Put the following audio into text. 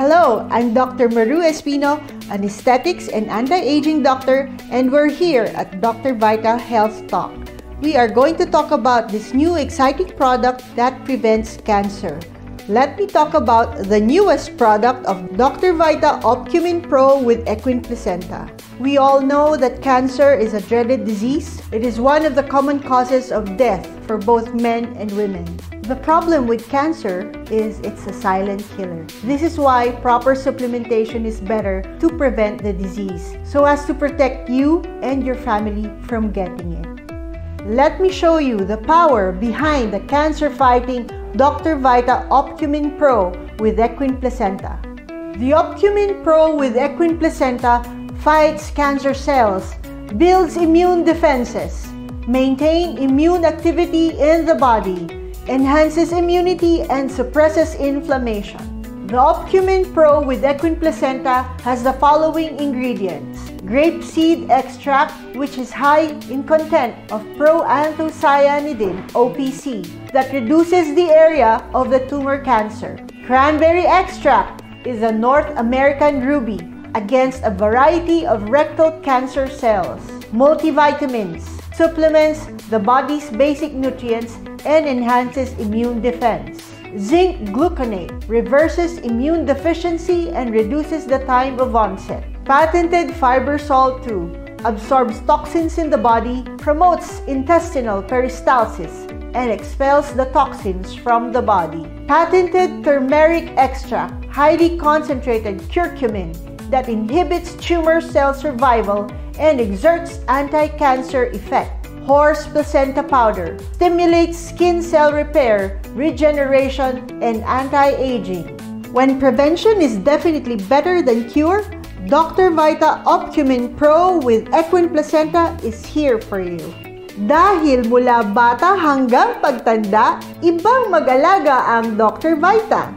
Hello, I'm Dr. Maru Espino, an aesthetics and anti-aging doctor, and we're here at Dr. Vita Health Talk. We are going to talk about this new exciting product that prevents cancer. Let me talk about the newest product of Dr. Vita Opcumin Pro with Equine Placenta. We all know that cancer is a dreaded disease. It is one of the common causes of death for both men and women. The problem with cancer is it's a silent killer. This is why proper supplementation is better to prevent the disease, so as to protect you and your family from getting it. Let me show you the power behind the cancer-fighting Dr. Vita Opcumin Pro with Equine Placenta. The Opcumin Pro with Equine Placenta fights cancer cells, builds immune defenses, maintains immune activity in the body, enhances immunity, and suppresses inflammation. The Opcumin Pro with Equine Placenta has the following ingredients: grapeseed extract, which is high in content of proanthocyanidin (OPC) that reduces the area of the tumor cancer. Cranberry extract is a North American ruby against a variety of rectal cancer cells. Multivitamins supplements the body's basic nutrients and enhances immune defense. Zinc gluconate reverses immune deficiency and reduces the time of onset. Patented Fibersol 2 absorbs toxins in the body, promotes intestinal peristalsis, and expels the toxins from the body. Patented Turmeric extract, highly concentrated curcumin that inhibits tumor cell survival and exerts anti-cancer effect. Horse placenta powder stimulates skin cell repair, regeneration, and anti-aging. When prevention is definitely better than cure, Dr. Vita Opcumin Pro with Equine Placenta is here for you. Dahil mula bata hanggang pagtanda, ibang mag-alaga ang Dr. Vita.